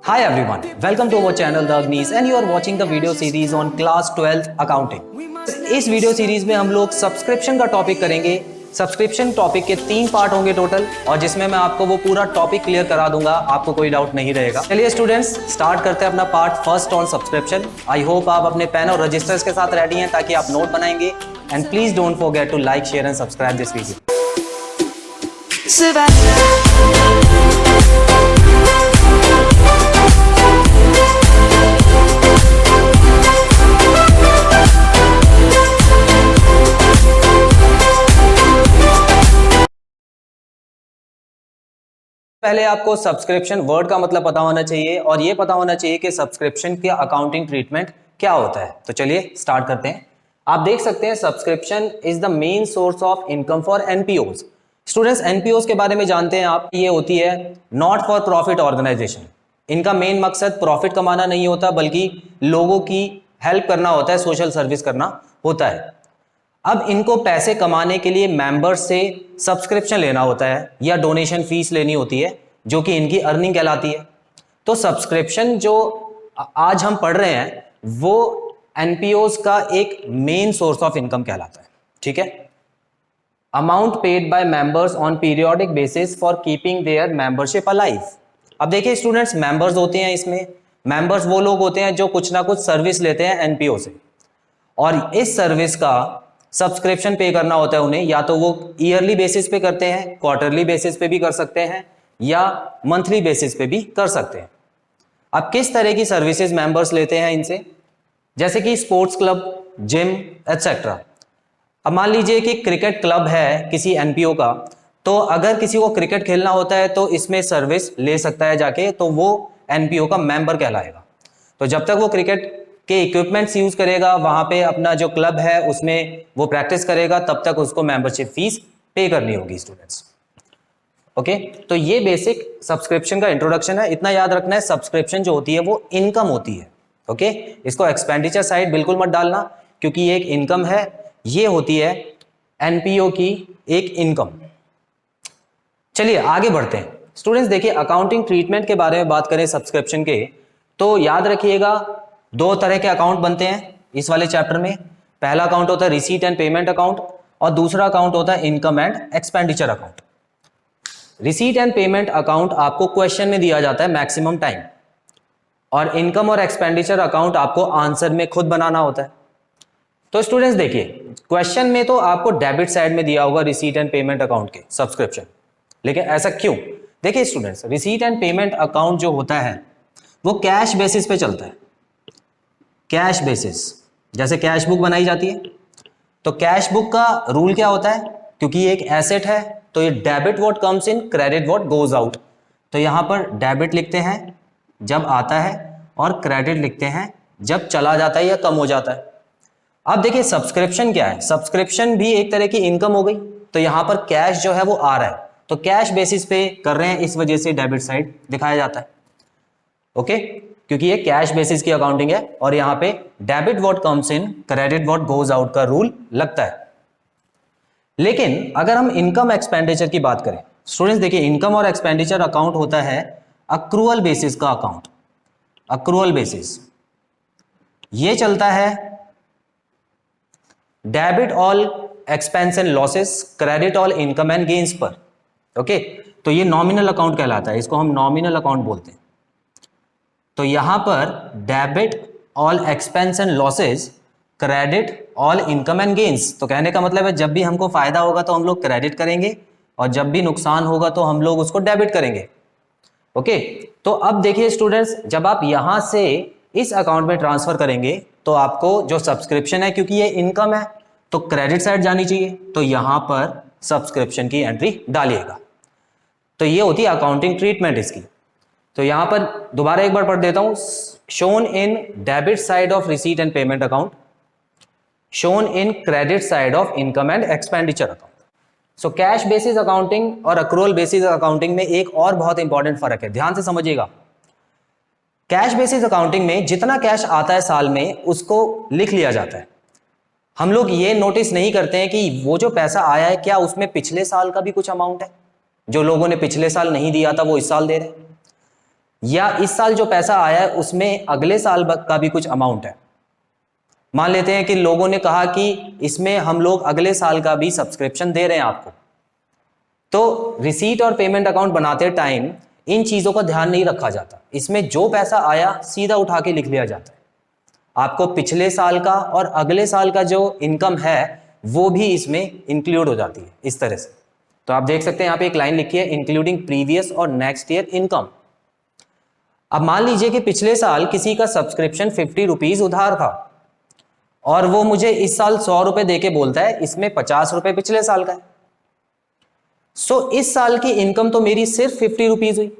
Hi everyone, welcome to our channel The Agnis and you are watching the video series on class 12 accounting. इस video series में हम लोग subscription का topic करेंगे। Subscription topic के 3 part होंगे total और जिसमें मैं आपको वो पूरा टॉपिक क्लियर करा दूंगा, आपको कोई डाउट नहीं रहेगा। चलिए स्टूडेंट्स स्टार्ट करते हैं अपना part first on subscription. I hope आप अपने पेन और रजिस्टर्स के साथ रेडी हैं ताकि आप नोट बनाएंगे and please don't forget to like share and subscribe this video. पहले आपको सब्सक्रिप्शन वर्ड का मतलब पता होना चाहिए और ये पता होना चाहिए कि सब्सक्रिप्शन के अकाउंटिंग ट्रीटमेंट क्या होता है। तो चलिए स्टार्ट करते हैं। आप देख सकते हैं subscription is the main source of income for NPOs. Students NPOs के बारे में जानते हैं आप, ये होती है नॉट फॉर प्रॉफिट ऑर्गेनाइजेशन। इनका मेन मकसद प्रॉफिट कमाना नहीं होता बल्कि लोगों की हेल्प करना होता है, सोशल सर्विस करना होता है। अब इनको पैसे कमाने के लिए मेंबर्स से सब्सक्रिप्शन लेना होता है या डोनेशन फीस लेनी होती है जो कि इनकी अर्निंग कहलाती है। तो सब्सक्रिप्शन जो आज हम पढ़ रहे हैं वो एनपीओज का एक मेन सोर्स ऑफ इनकम कहलाता है। ठीक है, amount paid by members on periodic basis for keeping their membership alive. अब देखिए स्टूडेंट्स, मेंबर्स होते हैं, इसमें मेंबर्स वो लोग होते हैं जो कुछ ना कुछ सर्विस लेते हैं एनपीओ से और इस सर्विस का सब्सक्रिप्शन पे करना होता है उन्हें। या तो वो ईयरली बेसिस पे करते हैं, क्वार्टरली बेसिस पे भी कर सकते हैं या मंथली बेसिस पे भी कर सकते हैं। अब किस तरह की सर्विसेज मेंबर्स लेते हैं इनसे, जैसे कि स्पोर्ट्स क्लब, जिम एटसेट्रा। अब मान लीजिए कि क्रिकेट क्लब है किसी एनपीओ का, तो अगर किसी को क्रिकेट खेलना होता है तो इसमें सर्विस ले सकता है जाके, तो वो एनपीओ का मेंबर कहलाएगा। तो जब तक वो क्रिकेट के इक्विपमेंट्स यूज करेगा, वहां पे अपना जो क्लब है उसमें वो प्रैक्टिस करेगा, तब तक उसको मेंबरशिप फीस पे करनी होगी स्टूडेंट्स। ओके, तो ये बेसिक सब्सक्रिप्शन का इंट्रोडक्शन है। इतना याद रखना है, सब्सक्रिप्शन जो होती है वो इनकम होती है। ओके, इसको एक्सपेंडिचर साइड बिल्कुल मत डालना क्योंकि ये एक इनकम है। ये होती है एनपीओ की एक इनकम। चलिए आगे बढ़ते हैं स्टूडेंट्स। देखिए अकाउंटिंग ट्रीटमेंट के बारे में बात करें सब्सक्रिप्शन के, तो याद रखिएगा 2 तरह के अकाउंट बनते हैं इस वाले चैप्टर में। पहला अकाउंट होता है रिसीट एंड पेमेंट अकाउंट और दूसरा अकाउंट होता है income and expenditure account. Receipt and payment account आपको क्वेश्चन में दिया जाता है मैक्सिमम टाइम, और इनकम और एक्सपेंडिचर अकाउंट आपको आंसर में खुद बनाना होता है। तो स्टूडेंट्स देखिए, क्वेश्चन में तो आपको डेबिट साइड में दिया होगा रिसीट एंड पेमेंट अकाउंट के सब्सक्रिप्शन, लेकिन ऐसा क्यों? देखिए students, receipt and payment account जो होता है वो कैश बेसिस पे चलता है। कैश बेसिस, जैसे कैश बुक बनाई जाती है, तो कैश बुक का रूल क्या होता है, क्योंकि ये एक एसेट है तो ये debit what comes in, credit what goes out. तो यहां पर डेबिट लिखते हैं जब आता है और क्रेडिट लिखते हैं जब चला जाता है या कम हो जाता है। अब देखिए सब्सक्रिप्शन क्या है, सब्सक्रिप्शन भी एक तरह की इनकम हो गई। तो यहां पर कैश जो है वो आ रहा है, तो कैश बेसिस पे कर रहे हैं, इस वजह से डेबिट साइड दिखाया जाता है। ओके, क्योंकि ये कैश बेसिस की अकाउंटिंग है और यहां पे debit what comes in, credit what goes out का रूल लगता है। लेकिन अगर हम इनकम एक्सपेंडिचर की बात करें स्टूडेंट्स, देखिए इनकम और एक्सपेंडिचर अकाउंट होता है अक्रूअल बेसिस का अकाउंट। अक्रूअल बेसिस ये चलता है debit all expense and losses, credit all income and gains पर। ओके, तो ये नॉमिनल अकाउंट कहलाता है, इसको हम नॉमिनल अकाउंट बोलते हैं। तो यहां पर debit all expense and losses, credit all income and gains. तो कहने का मतलब है जब भी हमको फायदा होगा तो हम लोग क्रेडिट करेंगे और जब भी नुकसान होगा तो हम लोग उसको डेबिट करेंगे। ओके, तो अब देखिए स्टूडेंट्स, जब आप यहां से इस अकाउंट में ट्रांसफर करेंगे तो आपको जो सब्सक्रिप्शन है, क्योंकि ये इनकम है तो क्रेडिट साइड जानी चाहिए, तो यहां पर सब्सक्रिप्शन की एंट्री डालिएगा। तो ये होती है अकाउंटिंग ट्रीटमेंट इसकी। तो यहां पर दोबारा एक बार पढ़ देता हूं, shown in debit side of receipt and payment account, shown in credit side of income and expenditure account. So cash basis accounting और अक्रूअल बेसिस अकाउंटिंग में एक और बहुत इंपॉर्टेंट फर्क है, ध्यान से समझिएगा। कैश बेसिस अकाउंटिंग में जितना कैश आता है साल में उसको लिख लिया जाता है। हम लोग ये नोटिस नहीं करते हैं कि वो जो पैसा आया है क्या उसमें पिछले साल का भी कुछ अमाउंट है, जो लोगों ने पिछले साल नहीं दिया था वो इस साल दे रहे हैं। या इस साल जो पैसा आया है उसमें अगले साल का भी कुछ अमाउंट है। मान लेते हैं कि लोगों ने कहा कि इसमें हम लोग अगले साल का भी सब्सक्रिप्शन दे रहे हैं आपको, तो रिसीट और पेमेंट अकाउंट बनाते टाइम इन चीजों का ध्यान नहीं रखा जाता। इसमें जो पैसा आया सीधा उठा के लिख लिया जाता है। आपको पिछले साल का और अगले साल का जो इनकम है वो भी इसमें इंक्लूड हो जाती है इस तरह से। तो आप देख सकते हैं यहाँ पे एक लाइन लिखी है, इंक्लूडिंग प्रीवियस और नेक्स्ट ईयर इनकम। अब मान लीजिए कि पिछले साल किसी का सब्सक्रिप्शन 50 रुपीज उधार था और वो मुझे इस साल 100 रुपए देके बोलता है इसमें 50 रुपए पिछले साल का है। सो इस साल की इनकम तो मेरी सिर्फ 50 रुपीज हुई,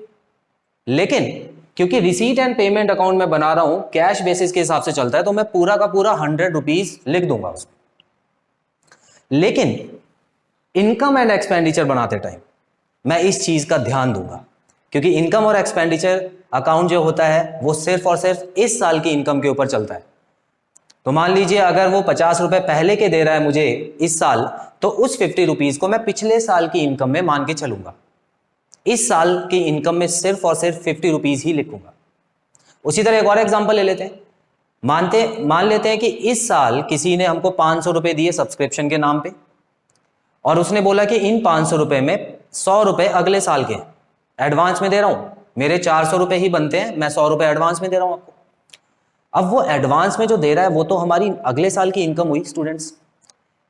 लेकिन क्योंकि रिसीट एंड पेमेंट अकाउंट में बना रहा हूं कैश बेसिस के हिसाब से चलता है, तो मैं पूरा का पूरा 100 रुपीज लिख दूंगा उसमें। लेकिन इनकम एंड एक्सपेंडिचर बनाते टाइम मैं इस चीज का ध्यान दूंगा, क्योंकि इनकम और एक्सपेंडिचर अकाउंट जो होता है वो सिर्फ और सिर्फ इस साल की इनकम के ऊपर चलता है। तो मान लीजिए अगर वो 50 रुपए पहले के दे रहा है मुझे इस साल, तो उस 50 रुपीज को मैं पिछले साल की इनकम में मान के चलूंगा। इस साल की इनकम में सिर्फ और सिर्फ 50 रुपीज ही लिखूंगा। उसी तरह एक और एग्जांपल ले लेते हैं। मान लेते हैं कि इस साल किसी ने हमको 500 रुपए दिए सब्सक्रिप्शन के नाम पे, और उसने बोला कि इन 500 रुपए में 100 रुपए अगले साल के एडवांस में दे रहा हूं, मेरे 400 रुपए ही बनते हैं, मैं 100 रुपए एडवांस में दे रहा हूं आपको। अब वो एडवांस में जो दे रहा है वो तो हमारी अगले साल की इनकम हुई स्टूडेंट्स।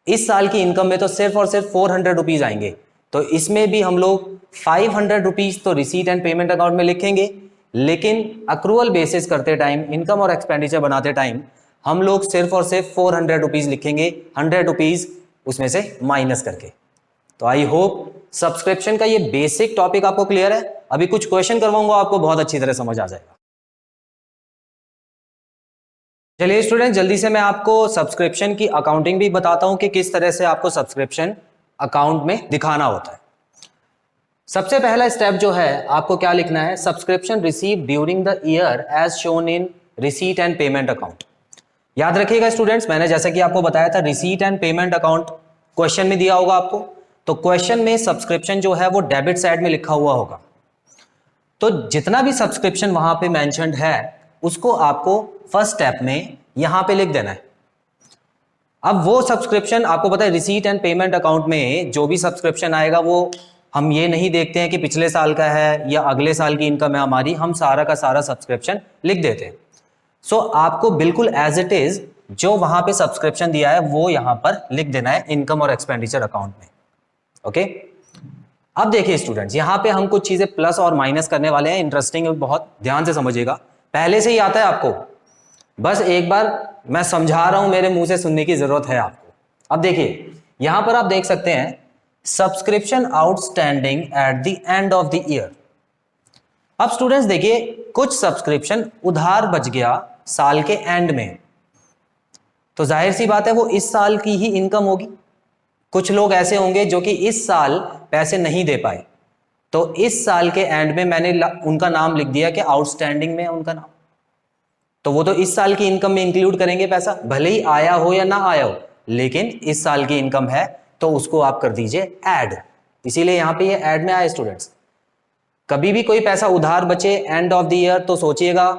इस साल की इनकम में तो सिर्फ और सिर्फ 400 रुपीज आएंगे, तो इसमें भी हम लोग 500 रुपीज तो रिसीट एंड पेमेंट अकाउंट में लिखेंगे, लेकिन अक्रूवल बेसिस करते टाइम, इनकम और एक्सपेंडिचर बनाते टाइम हम लोग सिर्फ और सिर्फ 400 रुपीज लिखेंगे, 100 रुपीज उसमें से माइनस करके। तो आई होप सब्सक्रिप्शन का ये बेसिक टॉपिक आपको क्लियर है। अभी कुछ क्वेश्चन करवाऊंगा, आपको बहुत अच्छी तरह समझ आ जाएगा। चलिए स्टूडेंट, जल्दी से मैं आपको सब्सक्रिप्शन की अकाउंटिंग भी बताता हूं कि किस तरह से आपको सब्सक्रिप्शन अकाउंट में दिखाना होता है। सबसे पहला स्टेप जो है आपको क्या लिखना है, subscription receive during the year as shown in receipt and payment account. याद रखिएगा स्टूडेंट्स, मैंने जैसा कि आपको बताया था receipt and payment account question में दिया होगा आपको, तो क्वेश्चन में सब्सक्रिप्शन जो है वो डेबिट साइड में लिखा हुआ होगा। तो जितना भी सब्सक्रिप्शन वहां पे मेंशन्ड है उसको आपको फर्स्ट स्टेप में यहां पे लिख देना है। अब वो सब्सक्रिप्शन आपको पता है रिसीट एंड पेमेंट अकाउंट में जो भी सब्सक्रिप्शन आएगा वो हम ये नहीं देखते हैं कि पिछले साल का है या अगले साल की इनकम है हमारी, हम सारा का सारा सब्सक्रिप्शन लिख देते हैं। सो आपको बिल्कुल एज इट इज जो वहां पे सब्सक्रिप्शन दिया है वो यहां पर लिख देना है इनकम और एक्सपेंडिचर अकाउंट में। ओके, अब देखिए स्टूडेंट्स, यहां पे हम कुछ चीजें प्लस और माइनस करने वाले हैं, इंटरेस्टिंग, बहुत ध्यान से समझिएगा। पहले से ही आता है आपको, बस एक बार मैं समझा रहा हूं, मेरे मुंह से सुनने की जरूरत है आपको। अब देखिए यहां पर आप देख सकते हैं subscription outstanding at the end of the year. अब स्टूडेंट्स देखिए, कुछ सब्सक्रिप्शन उधार बच गया साल के एंड में, तो जाहिर सी बात है वो इस साल की ही इनकम होगी। कुछ लोग ऐसे होंगे जो कि इस साल पैसे नहीं दे पाए, तो इस साल के एंड में मैंने उनका नाम लिख दिया कि आउटस्टैंडिंग में है उनका नाम, तो वो तो इस साल की इनकम में इंक्लूड करेंगे पैसा, भले ही आया हो या ना आया हो, लेकिन इस साल की इनकम है तो उसको आप कर दीजिए ऐड। इसीलिए यहां पे ये ऐड में आए स्टूडेंट्स। कभी भी कोई पैसा उधार बचे एंड ऑफ द ईयर तो सोचिएगा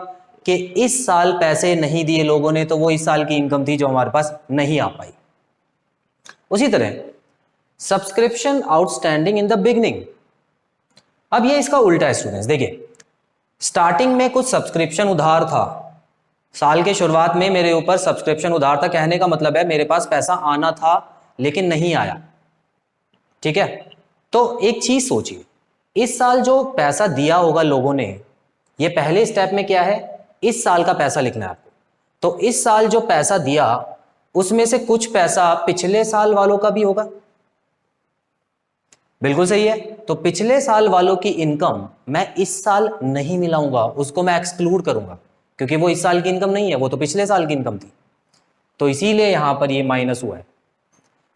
कि इस साल पैसे नहीं दिए लोगों ने, तो वो इस साल की इनकम थी जो हमारे पास नहीं आ पाई। उसी तरह subscription outstanding in the beginning, अब ये इसका उल्टा है स्टूडेंट्स। देखिए स्टार्टिंग में कुछ सब्सक्रिप्शन उधार था, साल के शुरुआत में मेरे ऊपर सब्सक्रिप्शन उधार था, कहने का मतलब है मेरे पास पैसा आना था लेकिन नहीं आया, ठीक है। तो एक चीज सोचिए, इस साल जो पैसा दिया होगा लोगों ने, ये पहले स्टेप में क्या है, इस साल का पैसा लिखना है आपको। तो इस साल जो पैसा दिया उसमें से कुछ पैसा पिछले साल वालों का भी होगा, बिल्कुल सही है। तो पिछले साल वालों की इनकम मैं इस साल नहीं मिलाऊंगा, उसको मैं एक्सक्लूड करूंगा, क्योंकि वो इस साल की इनकम नहीं है, वो तो पिछले साल की इनकम थी। तो इसीलिए यहां पर ये माइनस हुआ है।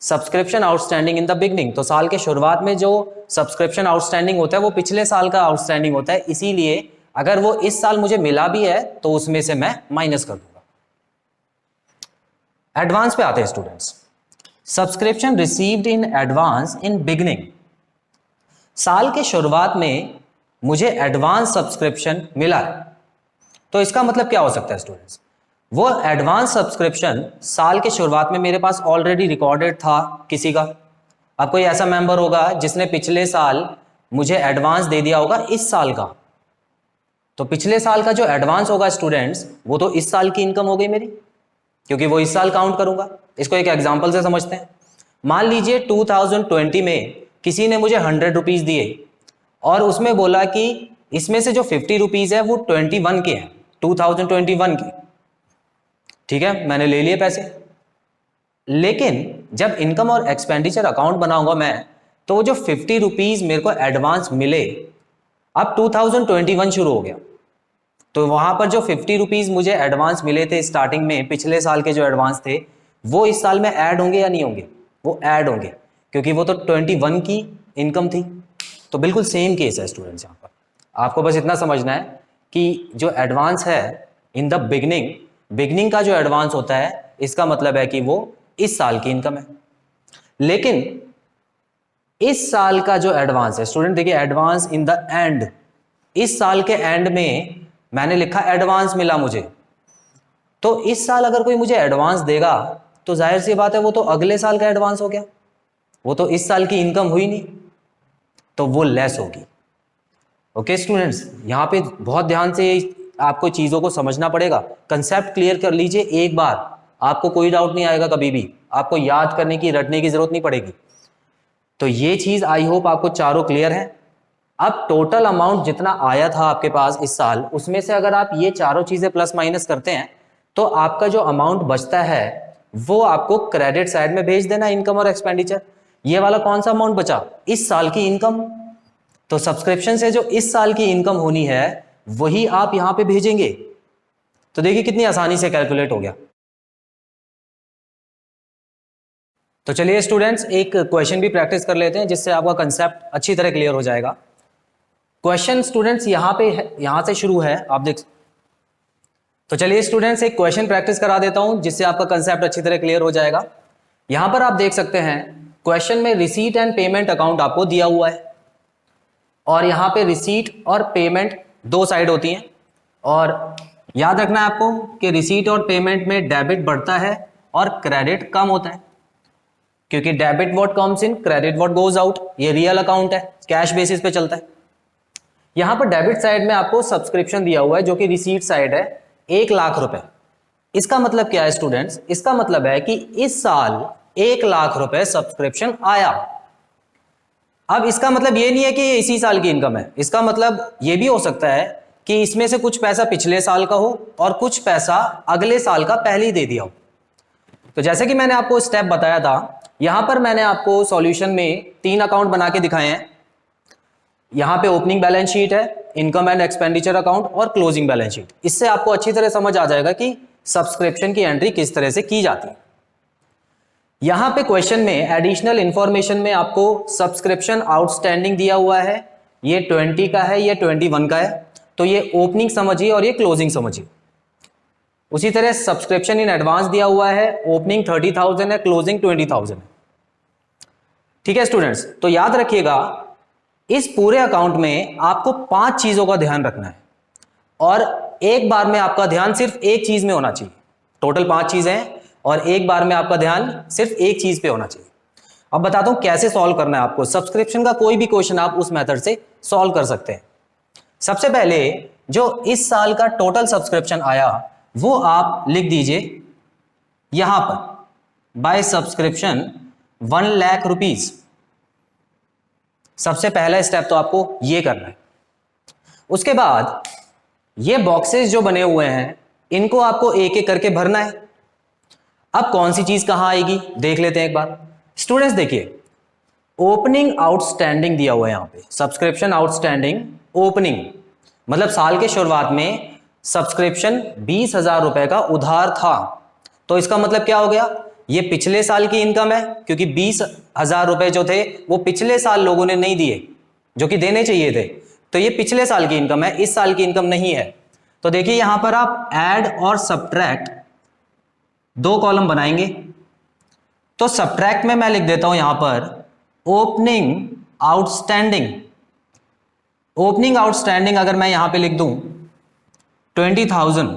Subscription outstanding in the beginning, तो साल के शुरुआत में जो सब्सक्रिप्शन आउटस्टैंडिंग होता है वो पिछले साल का आउटस्टैंडिंग होता है, इसीलिए अगर वो इस साल मुझे मिला भी है तो उसमें से मैं माइनस कर दूंगा। एडवांस पे आते हैं students. Subscription received in advance in beginning, साल के शुरुआत में मुझे एडवांस सब्सक्रिप्शन मिला है, तो इसका मतलब क्या हो सकता है स्टूडेंट्स? वो एडवांस सब्सक्रिप्शन साल के शुरुआत में मेरे पास ऑलरेडी रिकॉर्डेड था किसी का। अब कोई ऐसा मेंबर होगा जिसने पिछले साल मुझे एडवांस दे दिया होगा इस साल का, तो पिछले साल का जो एडवांस होगा स्टूडेंट्स वो तो इस साल की इनकम हो गई मेरी, क्योंकि वो इस साल काउंट करूंगा। इसको एक एग्जांपल से समझते हैं। मान लीजिए 2020 में किसी ने मुझे 100 रुपीज दिए और उसमें बोला कि इसमें से जो 50 रुपीज है वो 21 के हैं, 2021 के। ठीक है, मैंने ले लिए पैसे, लेकिन जब इनकम और एक्सपेंडिचर अकाउंट बनाऊंगा मैं, तो वो जो 50 रुपीज मेरे को एडवांस मिले, अब 2021 शुरू हो गया, तो वहां पर जो 50 रुपीज मुझे एडवांस मिले थे स्टार्टिंग में, पिछले साल के जो एडवांस थे, वो इस साल में ऐड होंगे या नहीं होंगे? वो ऐड होंगे, क्योंकि वो तो 21 की इनकम थी। तो बिल्कुल सेम केस है स्टूडेंट्स। यहाँ पर आपको बस इतना समझना है कि जो एडवांस है इन द बिगनिंग का जो एडवांस होता है, इसका मतलब है कि वो इस साल की इनकम है। लेकिन इस साल का जो एडवांस है स्टूडेंट, देखिए एडवांस इन द एंड, इस साल के एंड में मैंने लिखा एडवांस मिला मुझे, तो इस साल अगर कोई मुझे एडवांस देगा तो जाहिर सी बात है वो तो अगले साल का एडवांस हो गया, वो तो इस साल की इनकम हुई नहीं, तो वो लेस होगी। ओके स्टूडेंट्स, यहाँ पे बहुत ध्यान से आपको चीज़ों को समझना पड़ेगा। कंसेप्ट क्लियर कर लीजिए एक बार, आपको कोई डाउट नहीं आएगा, कभी भी आपको याद करने की, रटने की जरूरत नहीं पड़ेगी। तो ये चीज़ आई होप आपको चारों क्लियर है। अब टोटल अमाउंट जितना आया था आपके पास इस साल, उसमें से अगर आप ये चारों चीज़ें प्लस माइनस करते हैं, तो आपका जो अमाउंट बचता है वो आपको क्रेडिट साइड में भेज देना, इनकम और एक्सपेंडिचर। ये वाला कौन सा अमाउंट बचा? इस साल की इनकम। तो सब्सक्रिप्शन से जो इस साल की इनकम होनी है वही आप यहां पे भेजेंगे। तो देखिए कितनी आसानी से कैलकुलेट हो गया। तो चलिए स्टूडेंट्स, एक क्वेश्चन भी प्रैक्टिस कर लेते हैं जिससे आपका कंसेप्ट अच्छी तरह क्लियर हो जाएगा। क्वेश्चन स्टूडेंट्स यहां पे है, यहां से शुरू है, आप देख। तो चलिए स्टूडेंट्स, एक क्वेश्चन प्रैक्टिस करा देता हूं जिससे आपका कंसेप्ट अच्छी तरह क्लियर हो जाएगा। यहां पर आप देख सकते हैं क्वेश्चन में रिसीट एंड पेमेंट अकाउंट आपको दिया हुआ है, और यहां पे रिसीट और पेमेंट दो साइड होती हैं, और याद रखना है आपको कि रिसीट और पेमेंट में डेबिट बढ़ता है और क्रेडिट कम होता है, क्योंकि debit what comes in, credit what goes out. ये रियल अकाउंट है, कैश बेसिस पे चलता है। यहां पर डेबिट साइड में आपको सब्सक्रिप्शन दिया हुआ है जो कि रिसीट साइड है, 1,00,000 रुपए। इसका मतलब क्या है स्टूडेंट्स? इसका मतलब है कि इस साल 1,00,000 रुपए सब्सक्रिप्शन आया। अब इसका मतलब ये नहीं है कि ये इसी साल की इनकम है, इसका मतलब ये भी हो सकता है कि इसमें से कुछ पैसा पिछले साल का हो और कुछ पैसा अगले साल का पहले ही दे दिया हो। तो जैसे कि मैंने आपको स्टेप बताया था, यहां पर मैंने आपको सॉल्यूशन में 3 अकाउंट बना के दिखाए हैं। यहां पे ओपनिंग बैलेंस शीट है, इनकम एंड एक्सपेंडिचर अकाउंट और क्लोजिंग बैलेंस शीट। इससे आपको अच्छी तरह समझ आ जाएगा कि सब्सक्रिप्शन की एंट्री किस तरह से की जाती है। यहां पे क्वेश्चन में एडिशनल इंफॉर्मेशन में आपको सब्सक्रिप्शन आउटस्टैंडिंग दिया हुआ है, ये 20 का है, ये 21 का है, तो ये ओपनिंग समझिए और ये क्लोजिंग समझिए। उसी तरह सब्सक्रिप्शन इन एडवांस दिया हुआ है, ओपनिंग 30,000 है, क्लोजिंग 20,000 है। ठीक है स्टूडेंट्स, तो याद रखिएगा इस पूरे अकाउंट में आपको 5 चीजों का ध्यान रखना है, और एक बार में आपका ध्यान सिर्फ एक चीज में होना चाहिए। टोटल 5 चीजें हैं और एक बार में आपका ध्यान सिर्फ एक चीज पे होना चाहिए। अब बताता हूं कैसे सॉल्व करना है आपको। सब्सक्रिप्शन का कोई भी क्वेश्चन आप उस मेथड से सॉल्व कर सकते हैं। सबसे पहले जो इस साल का टोटल सब्सक्रिप्शन आया वो आप लिख दीजिए यहां पर, बाय सब्सक्रिप्शन 1,00,000 रुपीज। सबसे पहला स्टेप तो आपको ये करना है। उसके बाद ये बॉक्सेस जो बने हुए हैं इनको आपको एक एक करके भरना है। अब कौन सी चीज कहां आएगी देख लेते हैं एक बार। स्टूडेंट्स देखिए, ओपनिंग आउटस्टैंडिंग दिया हुआ है यहां पे, सब्सक्रिप्शन आउटस्टैंडिंग ओपनिंग, मतलब साल के शुरुआत में सब्सक्रिप्शन 20,000 रुपए का उधार था। तो इसका मतलब क्या हो गया? ये पिछले साल की इनकम है, क्योंकि 20,000 रुपए जो थे वो पिछले साल लोगों ने नहीं दिए जो कि देने चाहिए थे, तो ये पिछले साल की इनकम है, इस साल की इनकम नहीं है। तो देखिए यहां पर आप ऐड और सब्ट्रैक्ट 2 कॉलम बनाएंगे। तो सब्ट्रैक्ट में मैं लिख देता हूं यहां पर ओपनिंग आउटस्टैंडिंग, ओपनिंग आउटस्टैंडिंग अगर मैं यहां पे लिख दूं 20,000,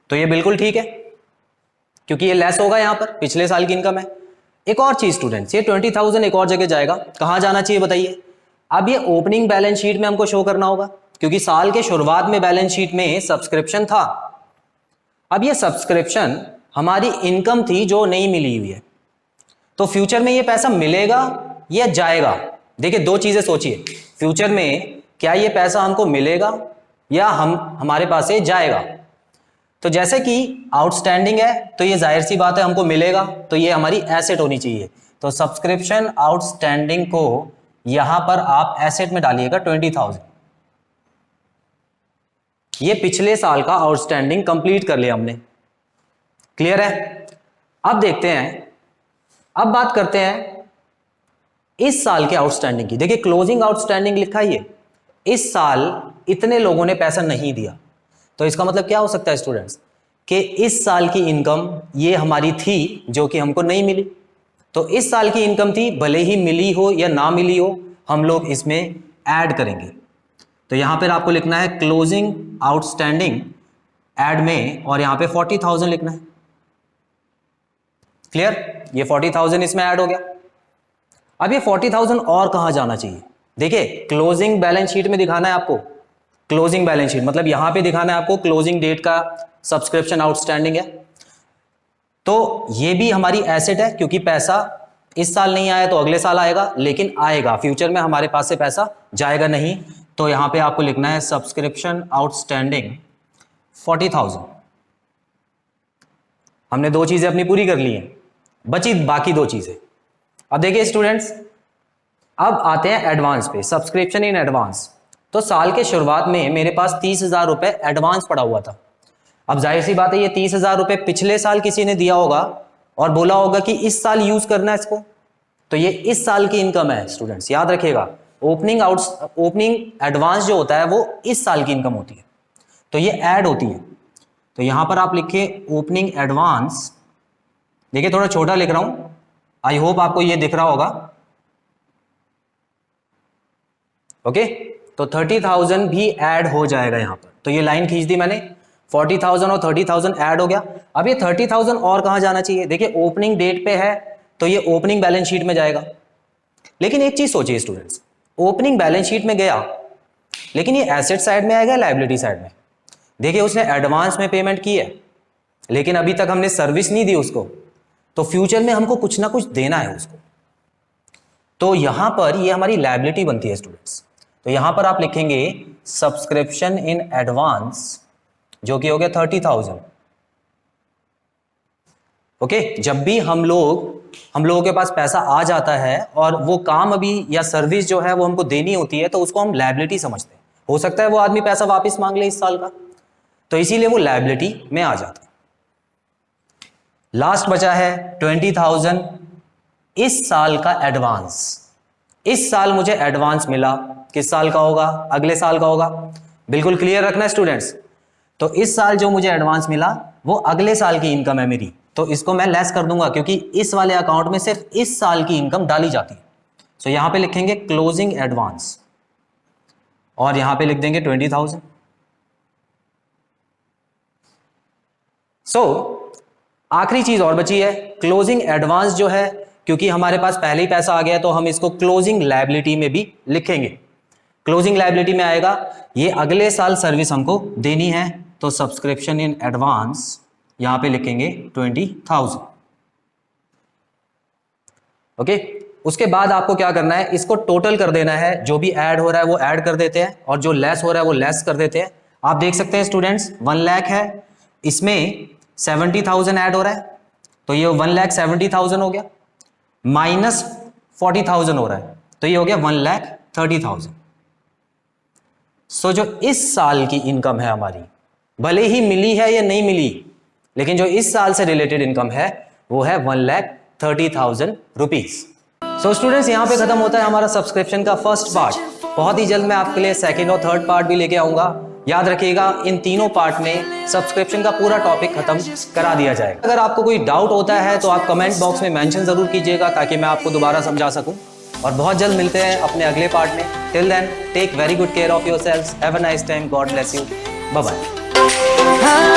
तो ये बिल्कुल ठीक है क्योंकि ये लेस होगा यहां पर, पिछले साल की इनकम है। एक और चीज स्टूडेंट्स, ये 20,000 एक और जगह जाएगा, कहां जाना चाहिए बताइए? अब ये ओपनिंग बैलेंस शीट में हमको शो करना होगा क्योंकि साल के शुरुआत में बैलेंस शीट में सब्सक्रिप्शन था। अब ये सब्सक्रिप्शन हमारी इनकम थी जो नहीं मिली हुई है, तो फ्यूचर में ये पैसा मिलेगा या जाएगा? देखिए दो चीजें सोचिए, फ्यूचर में क्या ये पैसा हमको मिलेगा या हमारे पास से जाएगा? तो जैसे कि आउटस्टैंडिंग है तो ये जाहिर सी बात है हमको मिलेगा, तो ये हमारी एसेट होनी चाहिए। तो सब्सक्रिप्शन आउटस्टैंडिंग को यहां पर आप एसेट में डालिएगा 20,000। ये पिछले साल का आउटस्टैंडिंग कंप्लीट कर लिया हमने, क्लियर है? अब देखते हैं, अब बात करते हैं इस साल के आउटस्टैंडिंग की। देखिए क्लोजिंग आउटस्टैंडिंग लिखा ही है, इस साल इतने लोगों ने पैसा नहीं दिया, तो इसका मतलब क्या हो सकता है स्टूडेंट्स कि इस साल की इनकम ये हमारी थी जो कि हमको नहीं मिली। तो इस साल की इनकम थी, भले ही मिली हो या ना मिली हो, हम लोग इसमें ऐड करेंगे। तो यहां पर आपको लिखना है क्लोजिंग आउटस्टैंडिंग ऐड में, और यहां पे 40,000 लिखना है। क्लियर? ये 40,000 इसमें ऐड हो गया। अब ये 40,000 और कहां जाना चाहिए? देखिए क्लोजिंग बैलेंस शीट में दिखाना है आपको, क्लोजिंग बैलेंस शीट मतलब यहां पे दिखाना है आपको क्लोजिंग डेट का सब्सक्रिप्शन आउटस्टैंडिंग है। तो ये भी हमारी एसेट है क्योंकि पैसा इस साल नहीं आया तो अगले साल आएगा, लेकिन आएगा, फ्यूचर में हमारे पास से पैसा जाएगा नहीं। तो यहां पे आपको लिखना है सब्सक्रिप्शन आउटस्टैंडिंग 40,000। हमने दो चीजें अपनी पूरी कर ली हैं, बची बाकी दो चीजें। अब देखिए स्टूडेंट्स, अब आते हैं एडवांस पे, सब्सक्रिप्शन इन एडवांस। तो साल के शुरुआत में मेरे पास 30,000 रुपए एडवांस पड़ा हुआ था। अब जाहिर सी बात है ये 30,000 रुपए पिछले साल किसी ने दिया होगा और बोला होगा कि इस साल यूज करना है इसको, तो ये इस साल की इनकम है स्टूडेंट्स, याद रखिएगा। ओपनिंग एडवांस जो होता है वो इस साल की इनकम होती है, तो ये ऐड होती है। तो यहां पर आप लिखिए ओपनिंग एडवांस। देखिए थोड़ा छोटा लिख रहा हूं, आई होप आपको ये दिख रहा होगा। ओके, तो 30,000 भी ऐड हो जाएगा यहां पर। तो ये लाइन खींच दी मैंने, 40,000 और 30,000 ऐड हो गया। अब ये 30,000 और कहां जाना चाहिए? देखिए ओपनिंग डेट पे है तो ये ओपनिंग बैलेंस शीट में जाएगा। लेकिन एक चीज सोचिए स्टूडेंट्स, ओपनिंग बैलेंस शीट में गया लेकिन ये एसेट साइड में आएगा लायबिलिटी साइड में? देखिए उसने एडवांस में पेमेंट की है लेकिन अभी तक हमने सर्विस नहीं दी उसको, तो फ्यूचर में हमको कुछ ना कुछ देना है उसको, तो यहां पर ये हमारी लायबिलिटी बनती है स्टूडेंट्स। तो यहां पर आप लिखेंगे सब्सक्रिप्शन इन एडवांस जो कि हो गया 30,000। ओके, जब भी हम लोगों के पास पैसा आ जाता है और वो काम अभी या सर्विस जो है वो हमको देनी होती है, तो उसको हम लायबिलिटी समझते हैं। हो सकता है वो आदमी पैसा वापस मांग ले इस साल का, तो इसीलिए वो लायबिलिटी में आ जाता है। लास्ट बचा है 20,000 इस साल का एडवांस। इस साल मुझे एडवांस मिला, किस साल का होगा? अगले साल का होगा। बिल्कुल क्लियर रखना स्टूडेंट्स। तो इस साल जो मुझे एडवांस मिला वो अगले साल की इनकम है मेरी, तो इसको मैं लेस कर दूंगा क्योंकि इस वाले अकाउंट में सिर्फ इस साल की इनकम डाली जाती है। सो यहां पे लिखेंगे क्लोजिंग एडवांस और यहां पे लिख देंगे 20,000। आखिरी चीज और बची है, क्लोजिंग एडवांस जो है, क्योंकि हमारे पास पहले ही पैसा आ गया तो हम इसको क्लोजिंग लायबिलिटी में भी लिखेंगे। क्लोजिंग लायबिलिटी में आएगा ये अगले साल सर्विस हमको देनी है, तो सब्सक्रिप्शन इन एडवांस यहां पे लिखेंगे 20,000। ओके, उसके बाद आपको क्या करना है, इसको टोटल कर देना है। जो भी ऐड हो रहा है वो ऐड कर देते हैं और जो लेस हो रहा है वो लेस कर देते हैं। आप देख सकते हैं स्टूडेंट्स 1 लाख है, इसमें 70,000 ऐड हो रहा है, तो ये 1,70,000 हो गया, माइनस 40,000 हो रहा है, तो ये हो गया 1,30,000। सो जो इस साल की इनकम है हमारी, भले ही मिली है या नहीं मिली, लेकिन जो इस साल से रिलेटेड इनकम है वो है 1,30,000 रुपीज। सो स्टूडेंट्स, यहां पे खत्म होता है हमारा सब्सक्रिप्शन का फर्स्ट पार्ट। बहुत ही जल्द मैं आपके लिए सेकंड और थर्ड पार्ट भी लेके आऊंगा। याद रखिएगा, इन तीनों पार्ट में सब्सक्रिप्शन का पूरा टॉपिक खत्म करा दिया जाएगा। अगर आपको कोई डाउट होता है तो आप कमेंट बॉक्स में मेंशन जरूर कीजिएगा ताकि मैं आपको दोबारा समझा सकूं। और बहुत जल्द मिलते हैं अपने अगले पार्ट में। Till then take very good care of yourselves, have a nice time, God bless you, bye bye.